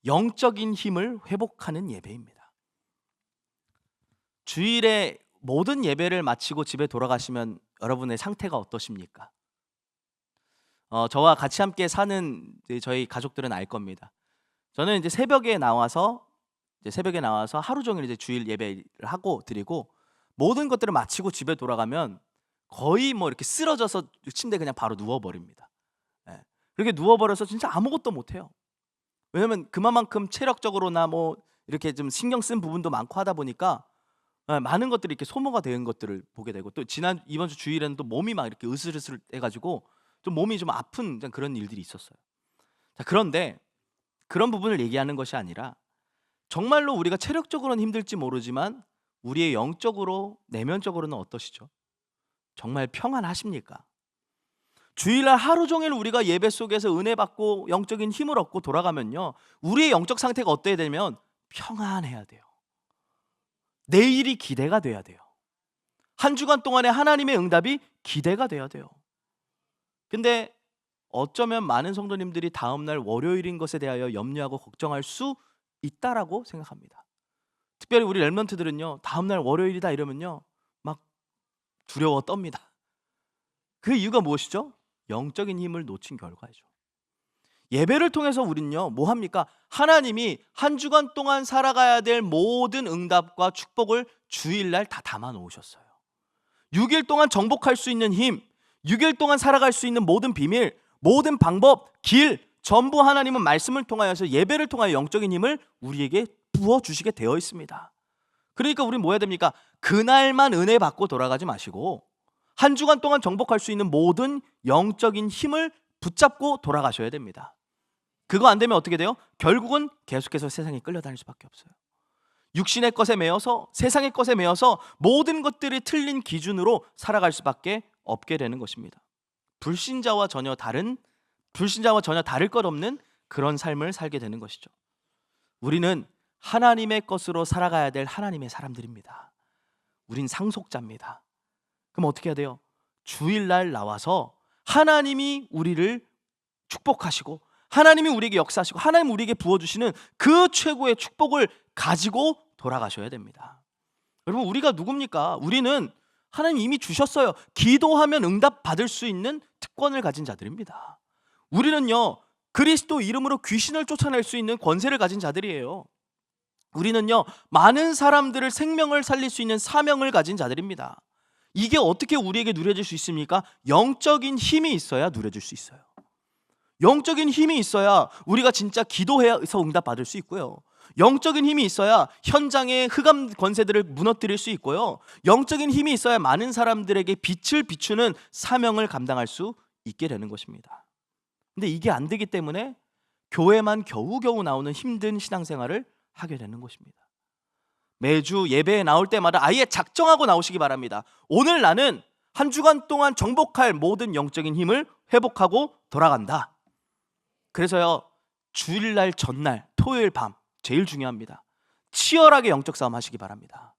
영적인 힘을 회복하는 예배입니다. 주일에 모든 예배를 마치고 집에 돌아가시면 여러분의 상태가 어떠십니까? 저와 같이 함께 사는 저희 가족들은 알 겁니다. 저는 이제 새벽에 나와서 하루 종일 이제 주일 예배를 하고 드리고 모든 것들을 마치고 집에 돌아가면 거의 뭐 이렇게 쓰러져서 침대에 그냥 바로 누워버립니다. 그렇게 누워버려서 진짜 아무것도 못해요. 왜냐면 그만큼 체력적으로나 뭐 이렇게 좀 신경 쓴 부분도 많고 하다 보니까 많은 것들이 이렇게 소모가 되는 것들을 보게 되고, 또 이번 주 주일에는 또 몸이 막 이렇게 으슬으슬 해가지고 좀 몸이 좀 아픈 그런 일들이 있었어요. 자, 그런데 그런 부분을 얘기하는 것이 아니라 정말로 우리가 체력적으로는 힘들지 모르지만 우리의 영적으로, 내면적으로는 어떠시죠? 정말 평안하십니까? 주일날 하루 종일 우리가 예배 속에서 은혜 받고 영적인 힘을 얻고 돌아가면요, 우리의 영적 상태가 어때야 되면 평안해야 돼요. 내일이 기대가 돼야 돼요. 한 주간 동안의 하나님의 응답이 기대가 돼야 돼요. 근데 어쩌면 많은 성도님들이 다음날 월요일인 것에 대하여 염려하고 걱정할 수 있다라고 생각합니다. 특별히 우리 렘넌트들은요, 다음날 월요일이다 이러면요 막 두려워 떱니다. 그 이유가 무엇이죠? 영적인 힘을 놓친 결과이죠. 예배를 통해서 우리는요 뭐 합니까? 하나님이 한 주간 동안 살아가야 될 모든 응답과 축복을 주일날 다 담아 놓으셨어요. 6일 동안 정복할 수 있는 힘, 6일 동안 살아갈 수 있는 모든 비밀, 모든 방법, 길, 전부 하나님은 말씀을 통하여서, 예배를 통하여 영적인 힘을 우리에게 부어주시게 되어 있습니다. 그러니까 우리는 뭐 해야 됩니까? 그날만 은혜 받고 돌아가지 마시고 한 주간 동안 정복할 수 있는 모든 영적인 힘을 붙잡고 돌아가셔야 됩니다. 그거 안 되면 어떻게 돼요? 결국은 계속해서 세상에 끌려다닐 수밖에 없어요. 육신의 것에 매여서, 세상의 것에 매여서 모든 것들이 틀린 기준으로 살아갈 수밖에 없게 되는 것입니다. 불신자와 전혀 다를 것 없는 그런 삶을 살게 되는 것이죠. 우리는 하나님의 것으로 살아가야 될 하나님의 사람들입니다. 우린 상속자입니다. 그럼 어떻게 해야 돼요? 주일날 나와서 하나님이 우리를 축복하시고 하나님이 우리에게 역사하시고 하나님 우리에게 부어주시는 그 최고의 축복을 가지고 돌아가셔야 됩니다. 여러분, 우리가 누굽니까? 우리는 하나님 이미 주셨어요. 기도하면 응답 받을 수 있는 특권을 가진 자들입니다. 우리는요 그리스도 이름으로 귀신을 쫓아낼 수 있는 권세를 가진 자들이에요. 우리는요 많은 사람들을 생명을 살릴 수 있는 사명을 가진 자들입니다. 이게 어떻게 우리에게 누려질 수 있습니까? 영적인 힘이 있어야 누려질 수 있어요. 영적인 힘이 있어야 우리가 진짜 기도해서 응답 받을 수 있고요. 영적인 힘이 있어야 현장의 흑암 권세들을 무너뜨릴 수 있고요. 영적인 힘이 있어야 많은 사람들에게 빛을 비추는 사명을 감당할 수 있게 되는 것입니다. 근데 이게 안 되기 때문에 교회만 겨우겨우 나오는 힘든 신앙생활을 하게 되는 것입니다. 매주 예배에 나올 때마다 아예 작정하고 나오시기 바랍니다. 오늘 나는 한 주간 동안 정복할 모든 영적인 힘을 회복하고 돌아간다. 그래서요 주일날 전날 토요일 밤 제일 중요합니다. 치열하게 영적 싸움 하시기 바랍니다.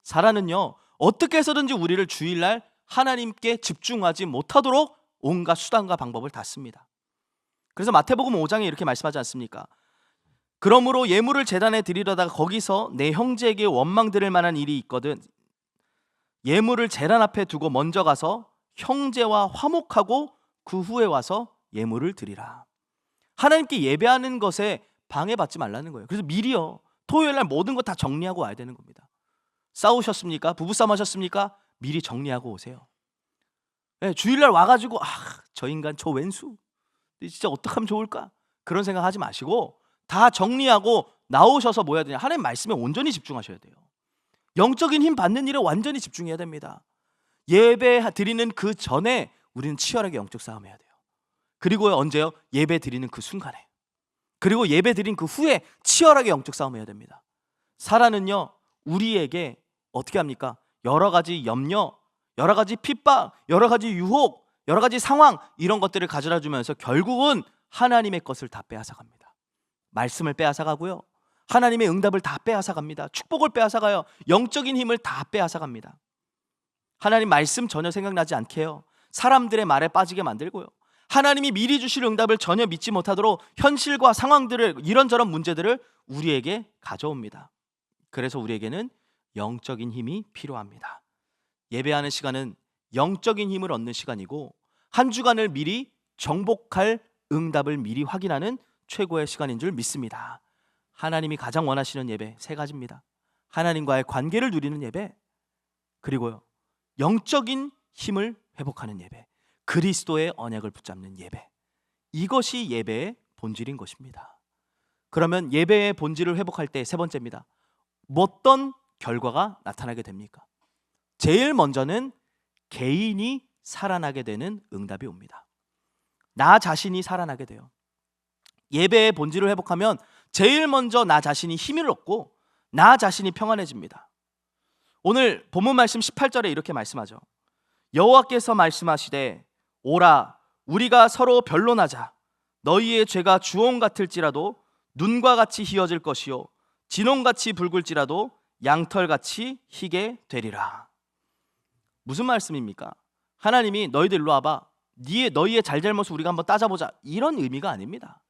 사단은요 어떻게 해서든지 우리를 주일날 하나님께 집중하지 못하도록 온갖 수단과 방법을 다 씁니다. 그래서 마태복음 5장에 이렇게 말씀하지 않습니까? 그러므로 예물을 제단에 드리려다가 거기서 내 형제에게 원망 들을 만한 일이 있거든 예물을 제단 앞에 두고 먼저 가서 형제와 화목하고 그 후에 와서 예물을 드리라. 하나님께 예배하는 것에 방해받지 말라는 거예요. 그래서 미리요 토요일날 모든 거 다 정리하고 와야 되는 겁니다. 싸우셨습니까? 부부싸움 하셨습니까? 미리 정리하고 오세요. 네, 주일날 와가지고 저 인간 저 왼수 진짜 어떡하면 좋을까? 그런 생각하지 마시고 다 정리하고 나오셔서 뭐 해야 되냐? 하나님 말씀에 온전히 집중하셔야 돼요. 영적인 힘 받는 일에 완전히 집중해야 됩니다. 예배 드리는 그 전에 우리는 치열하게 영적 싸움 해야 돼요. 그리고요 언제요? 예배 드리는 그 순간에, 그리고 예배 드린 그 후에 치열하게 영적 싸움 해야 됩니다. 사단은요 우리에게 어떻게 합니까? 여러 가지 염려, 여러 가지 핍박, 여러 가지 유혹, 여러 가지 상황 이런 것들을 가져다 주면서 결국은 하나님의 것을 다 빼앗아갑니다. 말씀을 빼앗아가고요 하나님의 응답을 다 빼앗아갑니다. 축복을 빼앗아가요. 영적인 힘을 다 빼앗아갑니다. 하나님 말씀 전혀 생각나지 않게 해요. 사람들의 말에 빠지게 만들고요 하나님이 미리 주실 응답을 전혀 믿지 못하도록 현실과 상황들을, 이런저런 문제들을 우리에게 가져옵니다. 그래서 우리에게는 영적인 힘이 필요합니다. 예배하는 시간은 영적인 힘을 얻는 시간이고 한 주간을 미리 정복할 응답을 미리 확인하는 최고의 시간인 줄 믿습니다. 하나님이 가장 원하시는 예배 세 가지입니다. 하나님과의 관계를 누리는 예배, 그리고요 영적인 힘을 회복하는 예배, 그리스도의 언약을 붙잡는 예배. 이것이 예배의 본질인 것입니다. 그러면 예배의 본질을 회복할 때 세 번째입니다. 어떤 결과가 나타나게 됩니까? 제일 먼저는 개인이 살아나게 되는 응답이 옵니다. 나 자신이 살아나게 돼요. 예배의 본질을 회복하면 제일 먼저 나 자신이 힘을 얻고 나 자신이 평안해집니다. 오늘 본문 말씀 18절에 이렇게 말씀하죠. 여호와께서 말씀하시되 오라 우리가 서로 변론하자. 너희의 죄가 주홍 같을지라도 눈과 같이 희어질 것이요 진홍같이 붉을지라도 양털같이 희게 되리라. 무슨 말씀입니까? 하나님이 너희들 일로 와봐, 너희의 잘잘못을 우리가 한번 따져보자, 이런 의미가 아닙니다.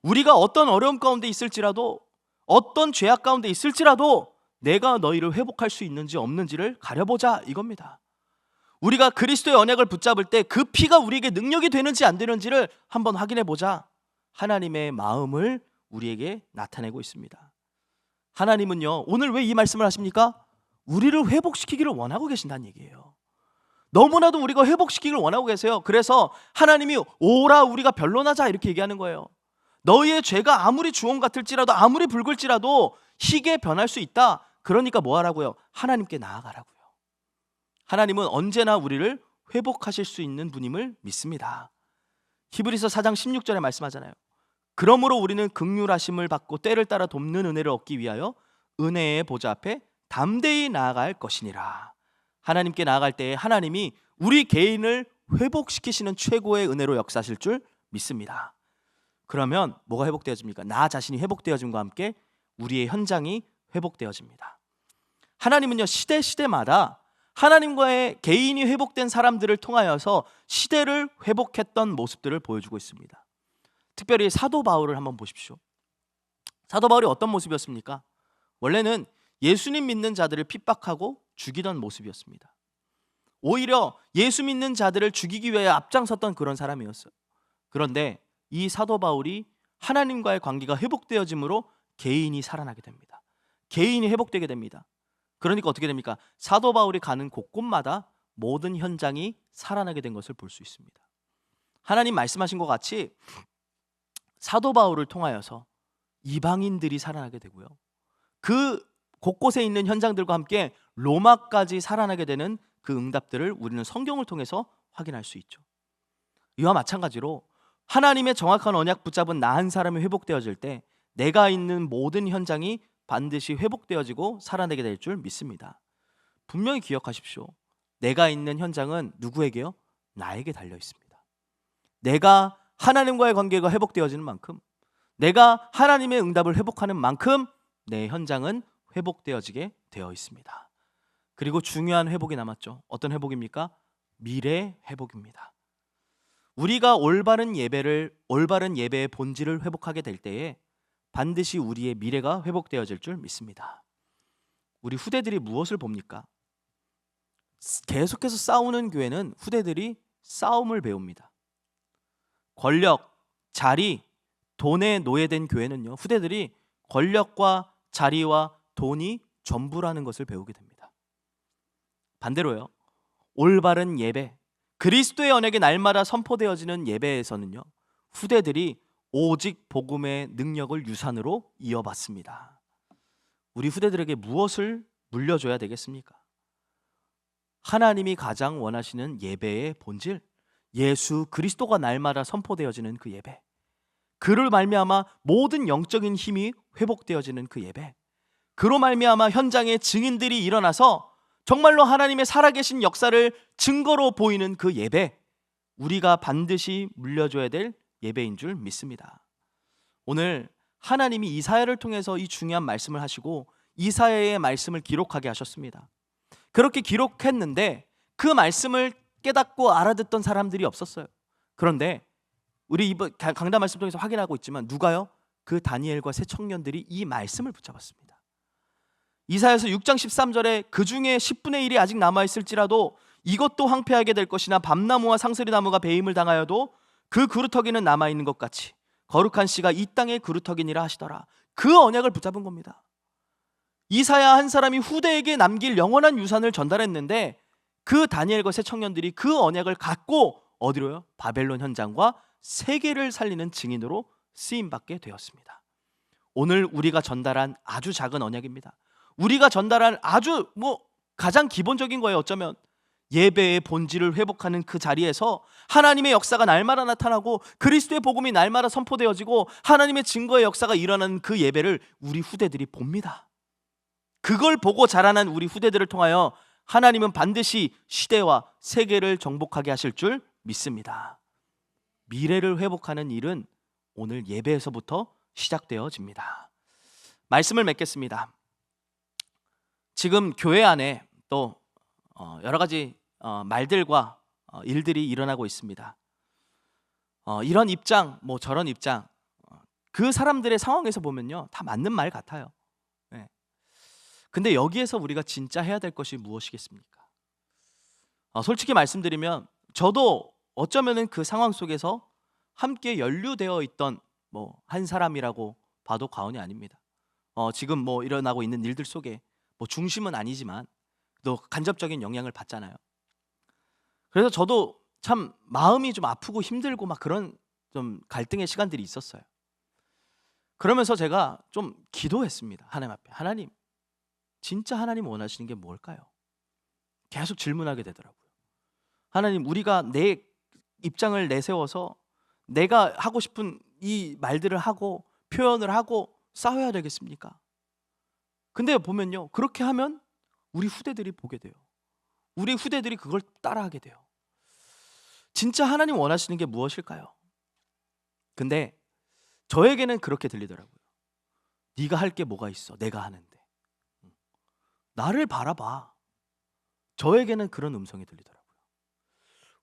우리가 어떤 어려움 가운데 있을지라도, 어떤 죄악 가운데 있을지라도 내가 너희를 회복할 수 있는지 없는지를 가려보자, 이겁니다. 우리가 그리스도의 언약을 붙잡을 때 그 피가 우리에게 능력이 되는지 안 되는지를 한번 확인해 보자, 하나님의 마음을 우리에게 나타내고 있습니다. 하나님은요, 오늘 왜 이 말씀을 하십니까? 우리를 회복시키기를 원하고 계신다는 얘기예요. 너무나도 우리가 회복시키기를 원하고 계세요. 그래서 하나님이 오라 우리가 변론하자 이렇게 얘기하는 거예요. 너희의 죄가 아무리 주홍 같을지라도 아무리 붉을지라도 희게 변할 수 있다. 그러니까 뭐 하라고요? 하나님께 나아가라고요. 하나님은 언제나 우리를 회복하실 수 있는 분임을 믿습니다. 히브리서 4장 16절에 말씀하잖아요. 그러므로 우리는 긍휼하심을 받고 때를 따라 돕는 은혜를 얻기 위하여 은혜의 보좌 앞에 담대히 나아갈 것이니라. 하나님께 나아갈 때에 하나님이 우리 개인을 회복시키시는 최고의 은혜로 역사하실 줄 믿습니다. 그러면 뭐가 회복되어집니까? 나 자신이 회복되어짐과 함께 우리의 현장이 회복되어집니다. 하나님은요, 시대마다 하나님과의 개인이 회복된 사람들을 통하여서 시대를 회복했던 모습들을 보여주고 있습니다. 특별히 사도 바울을 한번 보십시오. 사도 바울이 어떤 모습이었습니까? 원래는 예수님 믿는 자들을 핍박하고 죽이던 모습이었습니다. 오히려 예수 믿는 자들을 죽이기 위해 앞장섰던 그런 사람이었어요. 그런데 이 사도 바울이 하나님과의 관계가 회복되어짐으로 개인이 살아나게 됩니다. 개인이 회복되게 됩니다. 그러니까 어떻게 됩니까? 사도 바울이 가는 곳곳마다 모든 현장이 살아나게 된 것을 볼 수 있습니다. 하나님 말씀하신 것 같이 사도 바울을 통하여서 이방인들이 살아나게 되고요, 그 곳곳에 있는 현장들과 함께 로마까지 살아나게 되는 그 응답들을 우리는 성경을 통해서 확인할 수 있죠. 이와 마찬가지로 하나님의 정확한 언약 붙잡은 나 한 사람이 회복되어질 때 내가 있는 모든 현장이 반드시 회복되어지고 살아나게 될 줄 믿습니다. 분명히 기억하십시오. 내가 있는 현장은 누구에게요? 나에게 달려 있습니다. 내가 하나님과의 관계가 회복되어지는 만큼, 내가 하나님의 응답을 회복하는 만큼 내 현장은 회복되어지게 되어 있습니다. 그리고 중요한 회복이 남았죠. 어떤 회복입니까? 미래 회복입니다. 우리가 올바른 예배의 본질을 회복하게 될 때에 반드시 우리의 미래가 회복되어질 줄 믿습니다. 우리 후대들이 무엇을 봅니까? 계속해서 싸우는 교회는 후대들이 싸움을 배웁니다. 권력, 자리, 돈에 노예된 교회는요, 후대들이 권력과 자리와 돈이 전부라는 것을 배우게 됩니다. 반대로요, 올바른 예배, 그리스도의 언약이 날마다 선포되어지는 예배에서는요, 후대들이 오직 복음의 능력을 유산으로 이어받습니다. 우리 후대들에게 무엇을 물려줘야 되겠습니까? 하나님이 가장 원하시는 예배의 본질, 예수 그리스도가 날마다 선포되어지는 그 예배, 그를 말미암아 모든 영적인 힘이 회복되어지는 그 예배, 그로 말미암아 현장에 증인들이 일어나서 정말로 하나님의 살아계신 역사를 증거로 보이는 그 예배, 우리가 반드시 물려줘야 될 예배인 줄 믿습니다. 오늘 하나님이 이사야를 통해서 이 중요한 말씀을 하시고 이사야의 말씀을 기록하게 하셨습니다. 그렇게 기록했는데 그 말씀을 깨닫고 알아듣던 사람들이 없었어요. 그런데 우리 이번 강단 말씀 통해서 확인하고 있지만 누가요? 그 다니엘과 세 청년들이 이 말씀을 붙잡았습니다. 이사야서 6장 13절에 그 중에 10분의 1이 아직 남아있을지라도 이것도 황폐하게 될 것이나 밤나무와 상스리나무가 배임을 당하여도 그 그루터기는 남아있는 것 같이 거룩한 씨가 이 땅의 그루터기니라 하시더라. 그 언약을 붙잡은 겁니다. 이사야 한 사람이 후대에게 남길 영원한 유산을 전달했는데 그 다니엘과 세 청년들이 그 언약을 갖고 어디로요? 바벨론 현장과 세계를 살리는 증인으로 쓰임받게 되었습니다. 오늘 우리가 전달한 아주 작은 언약입니다. 우리가 전달한 아주 가장 기본적인 거예요. 어쩌면 예배의 본질을 회복하는 그 자리에서 하나님의 역사가 날마다 나타나고 그리스도의 복음이 날마다 선포되어지고 하나님의 증거의 역사가 일어나는 그 예배를 우리 후대들이 봅니다. 그걸 보고 자라난 우리 후대들을 통하여 하나님은 반드시 시대와 세계를 정복하게 하실 줄 믿습니다. 미래를 회복하는 일은 오늘 예배에서부터 시작되어집니다. 말씀을 맺겠습니다. 지금 교회 안에 또 여러 가지 말들과 일들이 일어나고 있습니다. 이런 입장, 뭐 저런 입장, 그 사람들의 상황에서 보면요, 다 맞는 말 같아요. 네. 근데 여기에서 우리가 진짜 해야 될 것이 무엇이겠습니까? 솔직히 말씀드리면 저도 어쩌면은 그 상황 속에서 함께 연루되어 있던 뭐 한 사람이라고 봐도 과언이 아닙니다. 지금 뭐 일어나고 있는 일들 속에 뭐 중심은 아니지만 또 간접적인 영향을 받잖아요. 그래서 저도 참 마음이 좀 아프고 힘들고 막 그런 좀 갈등의 시간들이 있었어요. 그러면서 제가 좀 기도했습니다. 하나님 앞에. 하나님, 진짜 하나님 원하시는 게 뭘까요? 계속 질문하게 되더라고요. 하나님, 우리가 내 입장을 내세워서 내가 하고 싶은 이 말들을 하고 표현을 하고 싸워야 되겠습니까? 근데 보면요, 그렇게 하면 우리 후대들이 보게 돼요. 우리 후대들이 그걸 따라하게 돼요. 진짜 하나님 원하시는 게 무엇일까요? 근데 저에게는 그렇게 들리더라고요. 네가 할 게 뭐가 있어? 내가 하는데. 나를 바라봐. 저에게는 그런 음성이 들리더라고요.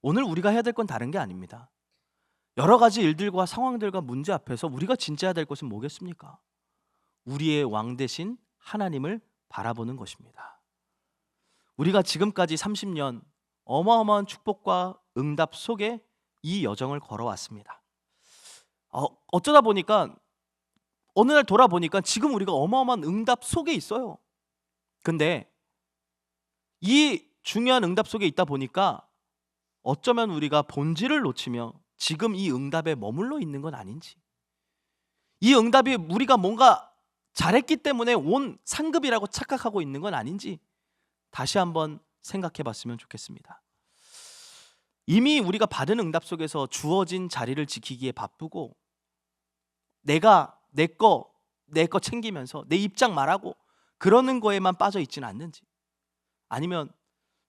오늘 우리가 해야 될 건 다른 게 아닙니다. 여러 가지 일들과 상황들과 문제 앞에서 우리가 진짜 해야 될 것은 뭐겠습니까? 우리의 왕 대신 하나님을 바라보는 것입니다. 우리가 지금까지 30년 어마어마한 축복과 응답 속에 이 여정을 걸어왔습니다. 어쩌다 보니까 어느 날 돌아보니까 지금 우리가 어마어마한 응답 속에 있어요. 근데 이 중요한 응답 속에 있다 보니까 어쩌면 우리가 본질을 놓치며 지금 이 응답에 머물러 있는 건 아닌지, 이 응답이 우리가 뭔가 잘했기 때문에 온 상급이라고 착각하고 있는 건 아닌지 다시 한번 생각해 봤으면 좋겠습니다. 이미 우리가 받은 응답 속에서 주어진 자리를 지키기에 바쁘고 내가 내 거 챙기면서 내 입장 말하고 그러는 거에만 빠져 있지는 않는지, 아니면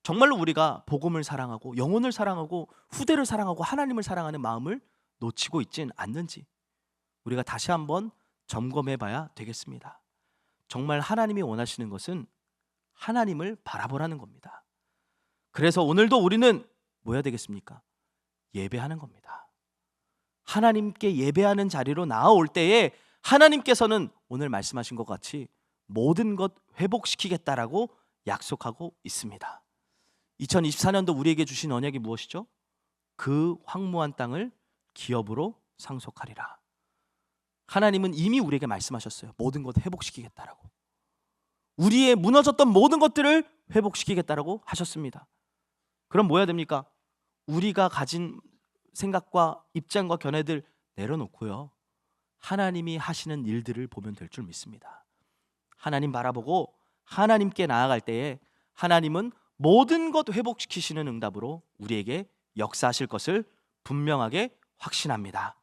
정말로 우리가 복음을 사랑하고 영혼을 사랑하고 후대를 사랑하고 하나님을 사랑하는 마음을 놓치고 있지는 않는지 우리가 다시 한번 점검해 봐야 되겠습니다. 정말 하나님이 원하시는 것은 하나님을 바라보라는 겁니다. 그래서 오늘도 우리는 뭐 해야 되겠습니까? 예배하는 겁니다. 하나님께 예배하는 자리로 나아올 때에 하나님께서는 오늘 말씀하신 것 같이 모든 것 회복시키겠다라고 약속하고 있습니다. 2024년도 우리에게 주신 언약이 무엇이죠? 그 황무한 땅을 기업으로 상속하리라. 하나님은 이미 우리에게 말씀하셨어요. 모든 것 회복시키겠다라고. 우리의 무너졌던 모든 것들을 회복시키겠다라고 하셨습니다. 그럼 뭐 해야 됩니까? 우리가 가진 생각과 입장과 견해들 내려놓고요, 하나님이 하시는 일들을 보면 될 줄 믿습니다. 하나님 바라보고 하나님께 나아갈 때에 하나님은 모든 것 회복시키시는 응답으로 우리에게 역사하실 것을 분명하게 확신합니다.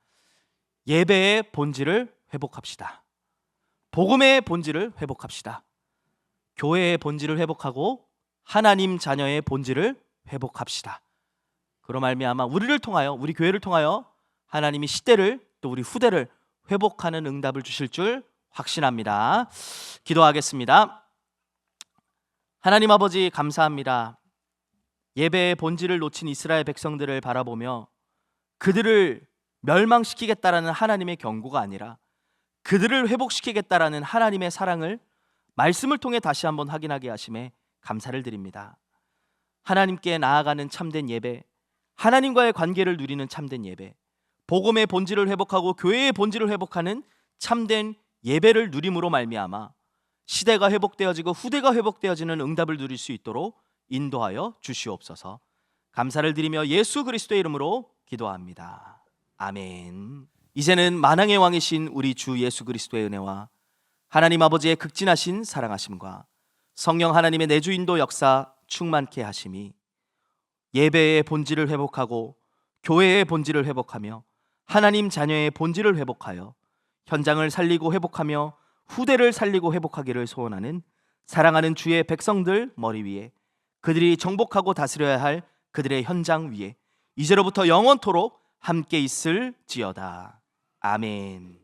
예배의 본질을 회복합시다. 복음의 본질을 회복합시다. 교회의 본질을 회복하고 하나님 자녀의 본질을 회복합시다. 그로 말미암아 우리를 통하여, 우리 교회를 통하여 하나님이 시대를 또 우리 후대를 회복하는 응답을 주실 줄 확신합니다. 기도하겠습니다. 하나님 아버지, 감사합니다. 예배의 본질을 놓친 이스라엘 백성들을 바라보며 그들을 멸망시키겠다라는 하나님의 경고가 아니라 그들을 회복시키겠다라는 하나님의 사랑을 말씀을 통해 다시 한번 확인하게 하심에 감사를 드립니다. 하나님께 나아가는 참된 예배, 하나님과의 관계를 누리는 참된 예배, 복음의 본질을 회복하고 교회의 본질을 회복하는 참된 예배를 누림으로 말미암아 시대가 회복되어지고 후대가 회복되어지는 응답을 누릴 수 있도록 인도하여 주시옵소서. 감사를 드리며 예수 그리스도의 이름으로 기도합니다. 아멘. 이제는 만왕의 왕이신 우리 주 예수 그리스도의 은혜와 하나님 아버지의 극진하신 사랑하심과 성령 하나님의 내주 인도 역사 충만케 하심이 예배의 본질을 회복하고 교회의 본질을 회복하며 하나님 자녀의 본질을 회복하여 현장을 살리고 회복하며 후대를 살리고 회복하기를 소원하는 사랑하는 주의 백성들 머리 위에, 그들이 정복하고 다스려야 할 그들의 현장 위에 이제로부터 영원토록 함께 있을지어다. 아멘.